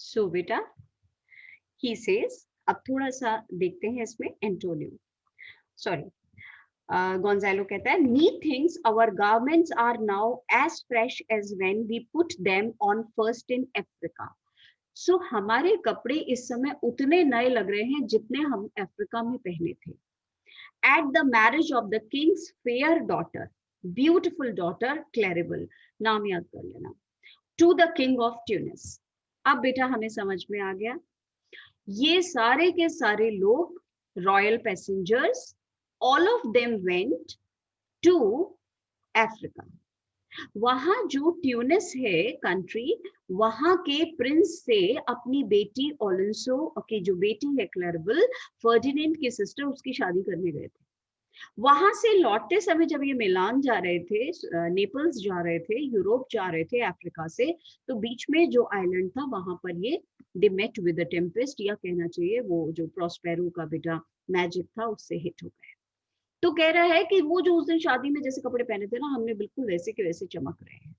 सो बेटा he says, अब थोड़ा सा देखते हैं इसमें एंटोनियो, सॉरी Gonzalo कहता है, methinks our garments are now as fresh as when we put them on first in Africa. So हमारे कपड़े इस समय उतने नए लग रहे हैं जितने हम अफ्रीका में पहने थे. At the marriage of the king's fair daughter, beautiful daughter Claribel, नाम याद कर लेना, to the king of Tunis. अब बेटा हमें समझ में आ गया, ये सारे के सारे लोग royal passengers, all of them went to Africa. वहां जो ट्यूनिस है कंट्री, वहां के प्रिंस से अपनी बेटी ओलेंसो की जो बेटी है क्लैरिबल, फर्डिनेंड की सिस्टर, उसकी शादी करने गए थे. वहां से लौटते समय जब ये मिलान जा रहे थे, नेपल्स जा रहे थे, यूरोप जा रहे थे अफ्रीका से, तो बीच में जो आइलैंड था वहां पर ये they met with the tempest, या कहना चाहिए वो जो प्रोस्पेरो का बेटा मैजिक था उससे हिट हो गए. तो कह रहा है कि वो जो उस दिन शादी में जैसे कपड़े पहने थे ना, हमने बिल्कुल वैसे के वैसे चमक रहे हैं.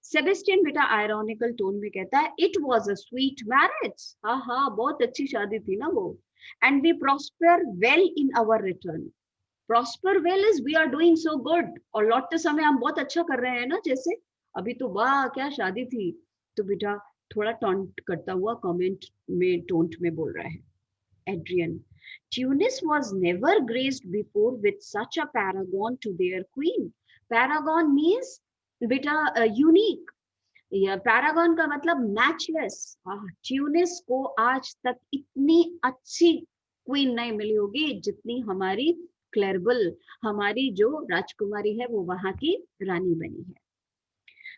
सेबेस्टियन बेटा आयरॉनिकल टोन में कहता है, it was a sweet marriage. हाँ हाँ, बहुत अच्छी शादी थी ना वो. And we prosper well in our return. Prosper well is we are doing so good. और लौटते समय हम बहुत अच्छा कर रहे हैं ना, जैसे अभी तो वाह क्या शादी थी. तो बेटा थोड़ा टॉन्ट करता हुआ कमेंट में टोंट में बोल रहा है Adrian. Tunis was never graced before with such a paragon to their queen. Paragon means बेटा यूनिक. पैरागन का मतलब मैचलेस. ट्यूनिस को आज तक इतनी अच्छी क्वीन नहीं मिली होगी जितनी हमारी क्लेरबल, हमारी जो राजकुमारी है वो वहां की रानी बनी है.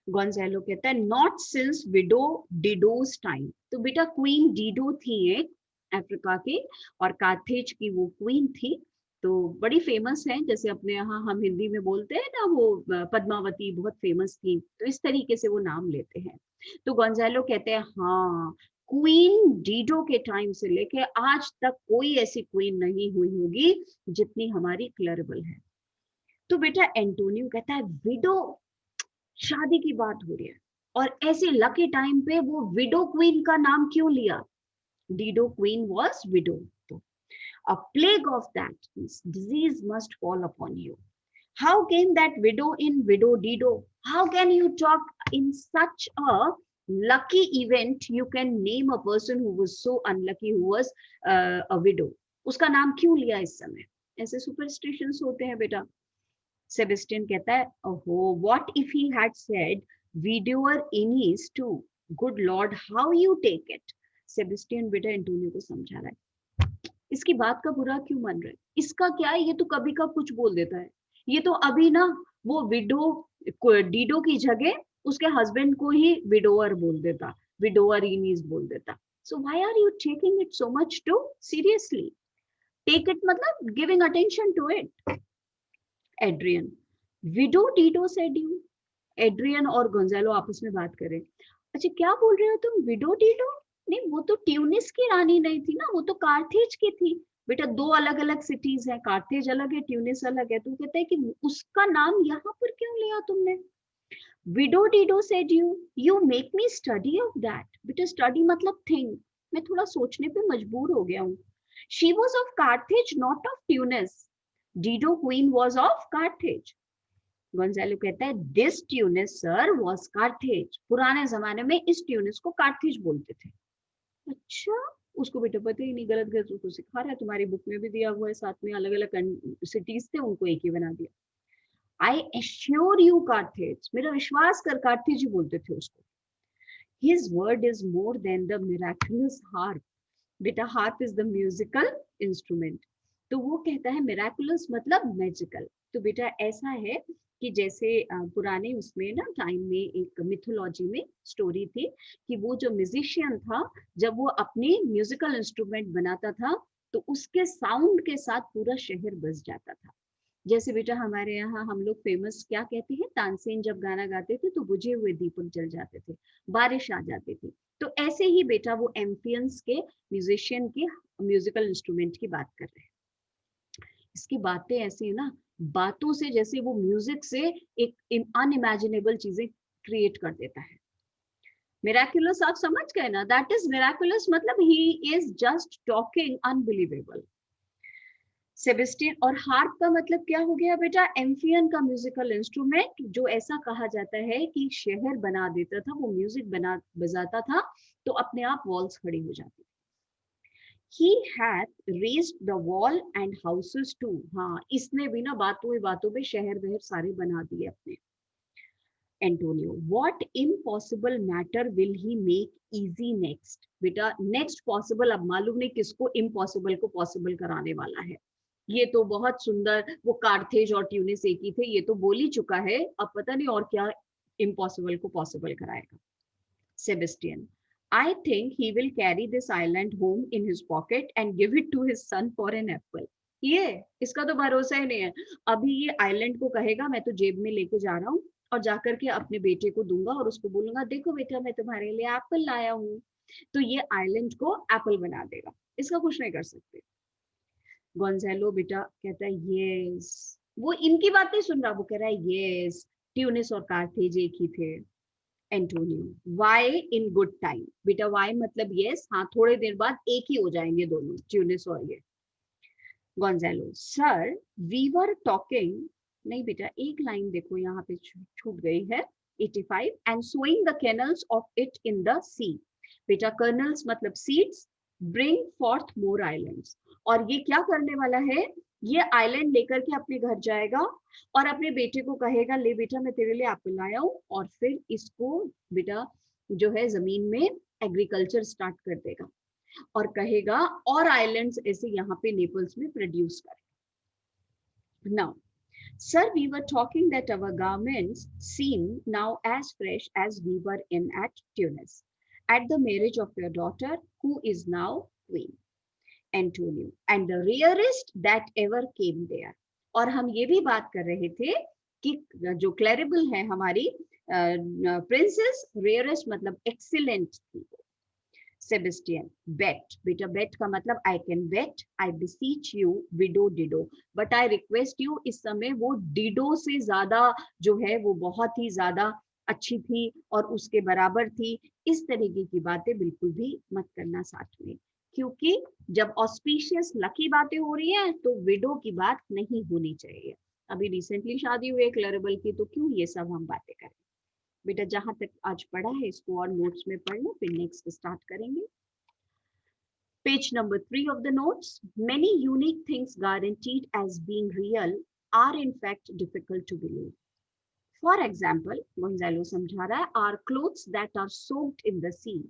गोंजालो कहता है, नॉट सिंस विडो डिडोज टाइम. तो बेटा क्वीन डिडो थी एक अफ्रीका की, और कार्थेज की वो क्वीन थी. तो बड़ी फेमस है, जैसे अपने यहाँ हम हिंदी में बोलते हैं ना, वो पद्मावती बहुत फेमस थी, तो इस तरीके से वो नाम लेते हैं. तो गोंजालो कहते हैं, हाँ, क्वीन डीडो के टाइम से लेके आज तक कोई ऐसी क्वीन नहीं हुई होगी जितनी हमारी क्लेरेबल है. तो बेटा एंटोनियो कहता है, विडो, शादी की बात हो रही है, और ऐसे लकी टाइम पे वो विडो क्वीन का नाम क्यों लिया. Dido queen was widow. A plague of that disease must fall upon you. How came that widow in widow Dido? How can you talk in such a lucky event? You can name a person who was so unlucky, who was a widow. उसका नाम क्यों लिया इस समय? ऐसे superstitions होते हैं बेटा. सेबेस्टियन कहता है, ओहो, what if he had said widower Ines too? Good Lord, how you take it? Sebastian बेटा एंटोनियो को समझा रहा है, इसकी बात का बुरा क्यों मान रहे हैं? इसका क्या है, ये तो कभी कब कुछ बोल देता है. ये तो अभी ना वो विडो डीडो की जगह उसके हस्बैंड को ही विडोअर बोल देता, विडोअर इनीस बोल देता. So why are you taking it so much too seriously? Take it मतलब giving attention to it. Adrian, widow Dido said you. Adrian और गोंजालो आपस में बात करें. अच्छा क्या बोल रहे हो तुम, विडो डीडो? नहीं, वो तो ट्यूनिस की रानी नहीं थी ना, वो तो कार्थेज की थी. बेटा दो अलग अलग सिटीज हैं, कार्थेज अलग है, ट्यूनिस अलग है. तो कहते हैं कि उसका नाम यहाँ पर क्यों लिया तुमने? Window Dido said you, you make me study of that. बेटा स्टडी मतलब थिंक. मैं थोड़ा सोचने पे मजबूर हो गया हूँ. She was of Carthage, not of Tunis. Dido queen was of Carthage. Gonzalo कहता है, this Tunis sir was Carthage. पुराने जमाने में इस ट्यूनिस को कार्थेज बोलते थे. अच्छा, उसको बेटा पता ही नहीं, गलत गलत उसको सिखा रहा है. तुम्हारी बुक में भी दिया हुआ है, साथ में अलग अलग सिटीज थे, उनको एक ही बना दिया. आई एश्योर यू कार्थेज, मेरा विश्वास कर, कार्थेज ही बोलते थे उसको. His word is more than the miraculous harp. बेटा harp is the musical instrument. तो वो कहता है मिराकुलस मतलब मैजिकल. तो बेटा ऐसा है कि जैसे पुराने उसमें ना टाइम में एक मिथोलॉजी में स्टोरी थी कि वो जो म्यूजिशियन था, जब वो अपनी म्यूजिकल इंस्ट्रूमेंट बनाता था तो उसके साउंड के साथ पूरा शहर बस जाता था. जैसे बेटा हमारे यहाँ हम लोग फेमस क्या कहते हैं, तानसेन जब गाना गाते थे तो बुझे हुए दीपक जल जाते थे, बारिश आ जाती थी. तो ऐसे ही बेटा वो एम्फियंस के म्यूजिशियन के म्यूजिकल इंस्ट्रूमेंट की बात कर रहे हैं. इसकी बातें ऐसी है ना, बातों से जैसे वो म्यूजिक से एक अनइमेजिनेबल चीजें क्रिएट कर देता है. मिराकुलस आप समझ गए ना, दैट इज मिराकुलस मतलब he is just talking unbelievable. Sebastian, और हार्प का मतलब क्या हो गया बेटा, एम्फियन का म्यूजिकल इंस्ट्रूमेंट, जो ऐसा कहा जाता है कि शहर बना देता था, वो म्यूजिक बना बजाता था तो अपने आप वॉल्स खड़ी हो जाती। He hath raised the wall and houses too. हाँ, इसने भी ना बातों ही बातों पे शहर वहर सारे बना दिए अपने। Antonio, what impossible matter will he make easy next? बेटा नेक्स्ट पॉसिबल, अब मालूम नहीं किसको इम्पॉसिबल को पॉसिबल कराने वाला है। ये तो बहुत सुंदर, वो कार्थेज और ट्यूनिस एक ही थे, ये तो बोल ही चुका है, अब पता नहीं और क्या इम्पॉसिबल को पॉसिबल कराएगा। Sebastian, I think he will carry this island home in his pocket and give it to his son for an apple. ये इसका तो भरोसा ही नहीं है। अभी ये आइलैंड को कहेगा मैं तो जेब में लेके जा रहा हूँ और जाकर के अपने बेटे को दूंगा और उसको बोलूंगा देखो बेटा मैं तुम्हारे लिए एप्पल लाया हूँ, तो ये आइलैंड को एप्पल बना देगा, इसका कुछ नहीं कर सकते। गोंजालो बेटा कहता है यस, वो इनकी बात नहीं सुन रहा, वो कह रहा है यस, ट्यूनिस और कार्थेज एक ही थे। Antonio, why in good time, बेटा वाई मतलब यस, हाँ थोड़े देर बाद एक ही हो जाएंगे दोनों, ट्यूनिस और ये। Gonzalo, sir we were talking, नहीं बेटा एक लाइन देखो यहाँ पे छूट गई है, 85, and sowing the kernels of it in the sea. बेटा कर्नल्स मतलब seeds, bring forth more islands, और ये क्या करने वाला है, ये आइलैंड लेकर के अपने घर जाएगा और अपने बेटे को कहेगा ले बेटा मैं तेरे लिए एप्पल लाया हूँ, और फिर इसको बेटा जो है जमीन में एग्रीकल्चर स्टार्ट कर देगा और कहेगा और आइलैंड्स ऐसे यहाँ पे नेपल्स में प्रोड्यूस करें। Now sir, we were talking that our garments seem now as fresh as we were in at Tunis, at the marriage of your daughter, who is now queen. Antonio, and the rarest that ever came there. और हम ये भी बात कर रहे थे कि जो क्लैरिबल है हमारी प्रिंसेस, रेयरेस्ट मतलब एक्सीलेंट थी। Sebastian, bet, बेटा bet का मतलब I can bet, I beseech you, widow Dido, but I request you, इस समय वो डिडो से ज्यादा जो है वो बहुत ही ज्यादा अच्छी थी और उसके बराबर थी, इस तरीके की बातें बिल्कुल भी मत करना साथ में, क्योंकि जब ऑस्पिशियस लकी बातें हो रही हैं तो विडो की बात नहीं होनी चाहिए। अभी रिसेंटली शादी हुई है क्लरेबल की, तो क्यों ये सब हम बातें करें। बेटा जहां तक आज पढ़ा है इसको और नोट्स में पढ़ लो, फिर नेक्स्ट स्टार्ट करेंगे। Page number 3 of the notes. Many unique things guaranteed as being real are in fact difficult to believe. For example, Gonzalo समझा रहा है, our clothes that are soaked in the sea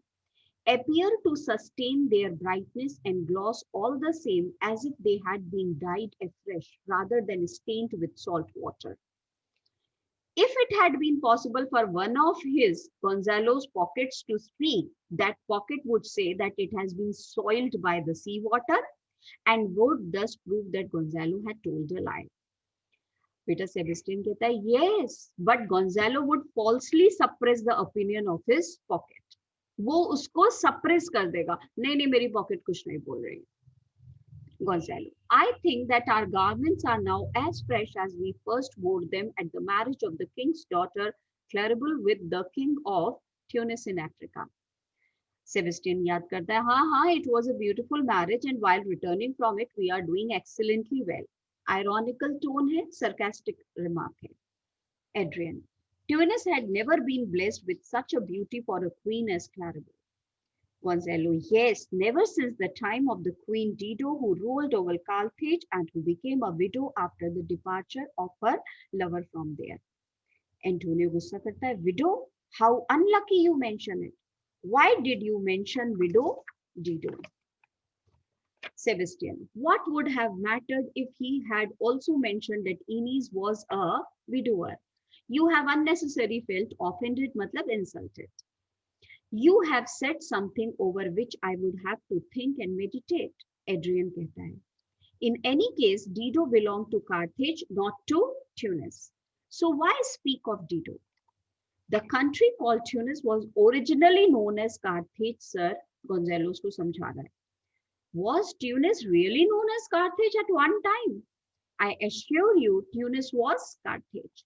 appear to sustain their brightness and gloss all the same as if they had been dyed afresh rather than stained with salt water. If it had been possible for one of his, Gonzalo's pockets to speak, that pocket would say that it has been soiled by the seawater and would thus prove that Gonzalo had told a lie. Peter Sebastian कहता है, yes, but Gonzalo would falsely suppress the opinion of his pocket. वो उसको suppress कर देगा, नहीं नहीं मेरी pocket कुछ नहीं बोल रही। Gonzalo, I think that our garments are now as fresh as we first wore them at the marriage of the king's daughter, Claribel, with the king of Tunis in Africa. Sebastian याद करता है, हाँ हाँ, it was a beautiful marriage and while returning from it, we are doing excellently well. Ironical tone है, sarcastic remark है. Adrian, Tunis had never been blessed with such a beauty for a queen as Claribel. Gonzalo, yes, never since the time of the Queen Dido, who ruled over Carthage and who became a widow after the departure of her lover from there. Antonio गुस्सा करता है, widow? How unlucky you mention it. Why did you mention widow Dido? Sebastian, what would have mattered if he had also mentioned that Inez was a widower? You have unnecessarily felt offended, matlab insulted. You have said something over which I would have to think and meditate, Adrian कहता है. In any case, Dido belonged to Carthage, not to Tunis. So why speak of Dido? The country called Tunis was originally known as Carthage, sir. Gonzalo को समझा रहा है. Was Tunis really known as Carthage at one time? I assure you, Tunis was Carthage.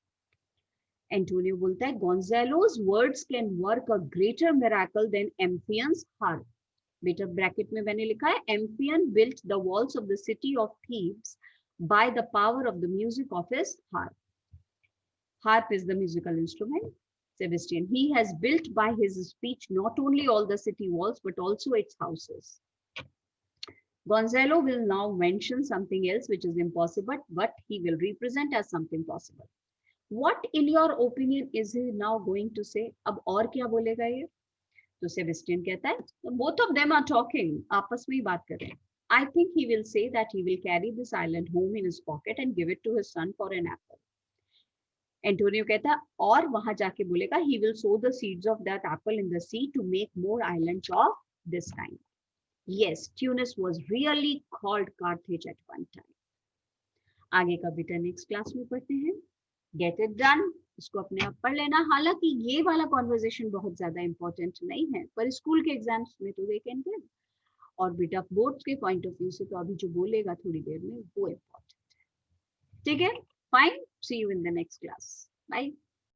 Antonio बोलता है Gonzalo's words can work a greater miracle than Amphion's harp. बेटा bracket में मैंने लिखा है Amphion built the walls of the city of Thebes by the power of the music of his harp. Harp is the musical instrument. Sebastian, he has built by his speech not only all the city walls but also its houses. Gonzalo will now mention something else which is impossible, but he will represent as something possible. What, in your opinion, is he now going to say? अब और क्या बोलेगा ये? तो Sebastian कहता है, both of them are talking, आपस में ही बात कर रहे हैं. I think he will say that he will carry this island home in his pocket and give it to his son for an apple. Antonio कहता है और वहां जाके बोलेगा he will sow the seeds of that apple in the sea to make more islands of this kind. Yes, Tunis was really called Carthage at one time. आगे का बेटा next class में पढ़ते हैं. Get it done. इसको अपने आप पढ़ लेना. हालांकि ये वाला कॉन्वर्जेशन बहुत ज्यादा इंपॉर्टेंट नहीं है, पर स्कूल के एग्जाम्स में तो दे कैन गेट. और बेटा बोर्ड्स के पॉइंट ऑफ व्यू से तो अभी जो बोलेगा थोड़ी देर में वो इम्पोर्टेंट है. ठीक है, fine. See you in the next class. Bye.